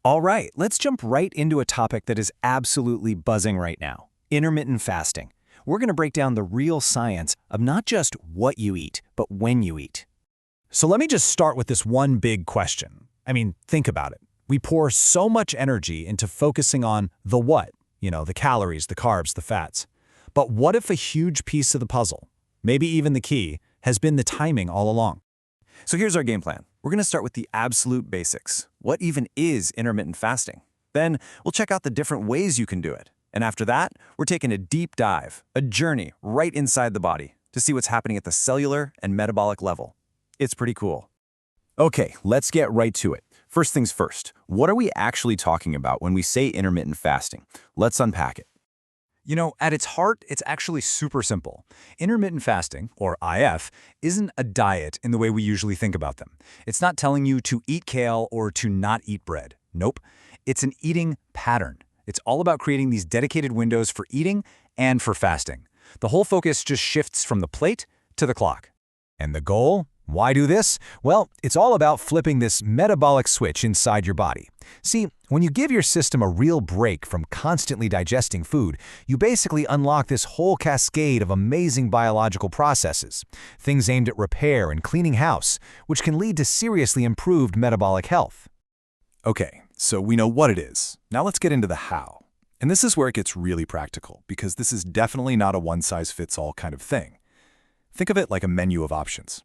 All right, let's jump right into a topic that is absolutely buzzing right now: intermittent fasting. We're going to break down the real science of not just what you eat, but when you eat. So let me just start with this one big question. Think about it. We pour so much energy into focusing on the what, the calories, the carbs, the fats. But what if a huge piece of the puzzle, maybe even the key, has been the timing all along? So here's our game plan. We're going to start with the absolute basics. What even is intermittent fasting? Then we'll check out the different ways you can do it. And after that, we're taking a deep dive, a journey right inside the body to see what's happening at the cellular and metabolic level. It's pretty cool. Okay, let's get right to it. First things first, what are we actually talking about when we say intermittent fasting? Let's unpack it. At its heart, it's actually super simple. Intermittent fasting, or IF, isn't a diet in the way we usually think about them. It's not telling you to eat kale or to not eat bread. Nope. It's an eating pattern. It's all about creating these dedicated windows for eating and for fasting. The whole focus just shifts from the plate to the clock. And the goal? Why do this? Well, it's all about flipping this metabolic switch inside your body. See, when you give your system a real break from constantly digesting food, you basically unlock this whole cascade of amazing biological processes, things aimed at repair and cleaning house, which can lead to seriously improved metabolic health. Okay, so we know what it is. Now let's get into the how. And this is where it gets really practical, because this is definitely not a one-size-fits-all kind of thing. Think of it like a menu of options.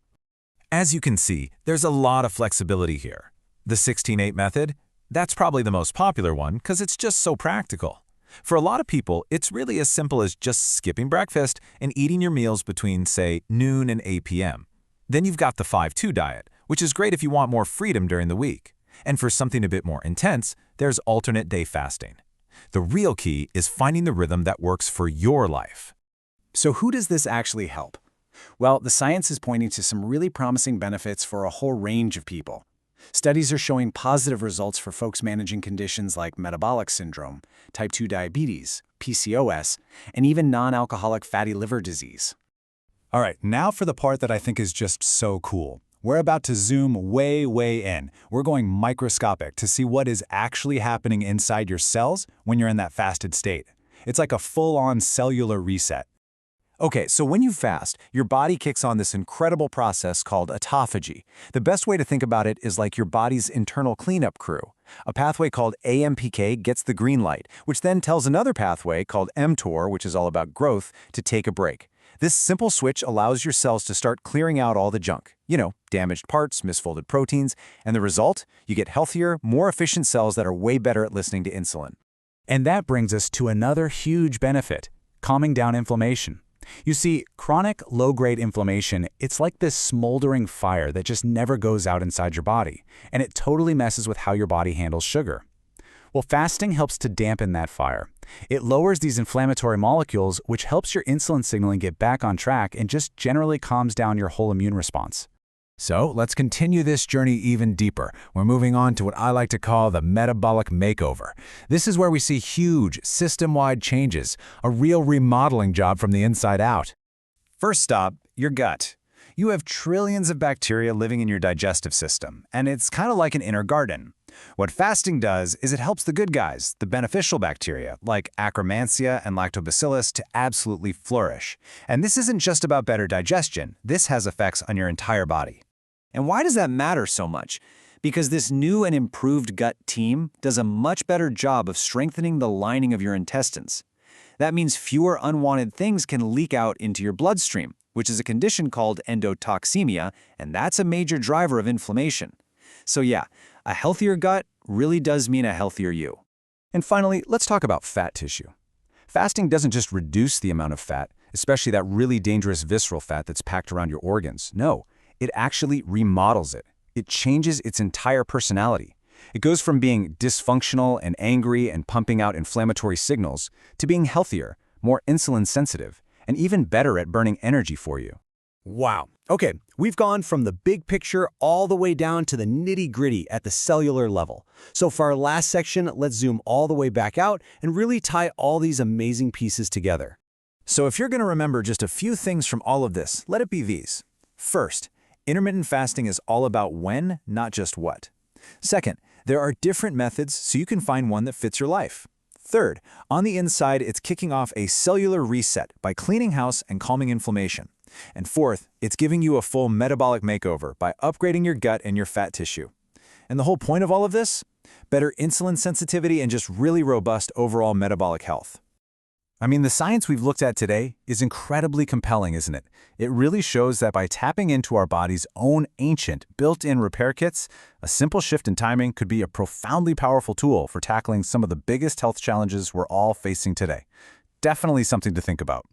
As you can see, there's a lot of flexibility here. The 16-8 method? That's probably the most popular one because it's just so practical. For a lot of people, it's really as simple as just skipping breakfast and eating your meals between, say, noon and 8 p.m. Then you've got the 5-2 diet, which is great if you want more freedom during the week. And for something a bit more intense, there's alternate day fasting. The real key is finding the rhythm that works for your life. So who does this actually help? Well, the science is pointing to some really promising benefits for a whole range of people. Studies are showing positive results for folks managing conditions like metabolic syndrome, type 2 diabetes, PCOS, and even non-alcoholic fatty liver disease. All right, now for the part that I think is just so cool. We're about to zoom way in. We're going microscopic to see what is actually happening inside your cells when you're in that fasted state. It's like a full-on cellular reset. Okay, so when you fast, your body kicks on this incredible process called autophagy. The best way to think about it is like your body's internal cleanup crew. A pathway called AMPK gets the green light, which then tells another pathway called mTOR, which is all about growth, to take a break. This simple switch allows your cells to start clearing out all the junk. Damaged parts, misfolded proteins, and the result? You get healthier, more efficient cells that are way better at listening to insulin. And that brings us to another huge benefit: calming down inflammation. You see, chronic low-grade inflammation, it's like this smoldering fire that just never goes out inside your body, and it totally messes with how your body handles sugar. Well, fasting helps to dampen that fire. It lowers these inflammatory molecules, which helps your insulin signaling get back on track and just generally calms down your whole immune response. So let's continue this journey even deeper. We're moving on to what I like to call the metabolic makeover. This is where we see huge, system-wide changes, a real remodeling job from the inside out. First stop, your gut. You have trillions of bacteria living in your digestive system, and it's kind of like an inner garden. What fasting does is it helps the good guys, the beneficial bacteria, like Akkermansia and Lactobacillus, to absolutely flourish. And this isn't just about better digestion. This has effects on your entire body. And why does that matter so much? Because this new and improved gut team does a much better job of strengthening the lining of your intestines. That means fewer unwanted things can leak out into your bloodstream, which is a condition called endotoxemia, and that's a major driver of inflammation. So yeah, a healthier gut really does mean a healthier you. And finally, let's talk about fat tissue. Fasting doesn't just reduce the amount of fat, especially that really dangerous visceral fat that's packed around your organs. No, it actually remodels it. It changes its entire personality. It goes from being dysfunctional and angry and pumping out inflammatory signals to being healthier, more insulin sensitive, and even better at burning energy for you. Wow. Okay, we've gone from the big picture all the way down to the nitty-gritty at the cellular level. So for our last section, let's zoom all the way back out and really tie all these amazing pieces together. So if you're going to remember just a few things from all of this, let it be these. First, intermittent fasting is all about when, not just what. Second, There are different methods, so you can find one that fits your life. Third, on the inside, it's kicking off a cellular reset by cleaning house and calming inflammation. And fourth, it's giving you a full metabolic makeover by upgrading your gut and your fat tissue. And the whole point of all of this? Better insulin sensitivity and just really robust overall metabolic health. I mean, the science we've looked at today is incredibly compelling, isn't it? It really shows that by tapping into our body's own ancient, built-in repair kits, a simple shift in timing could be a profoundly powerful tool for tackling some of the biggest health challenges we're all facing today. Definitely something to think about.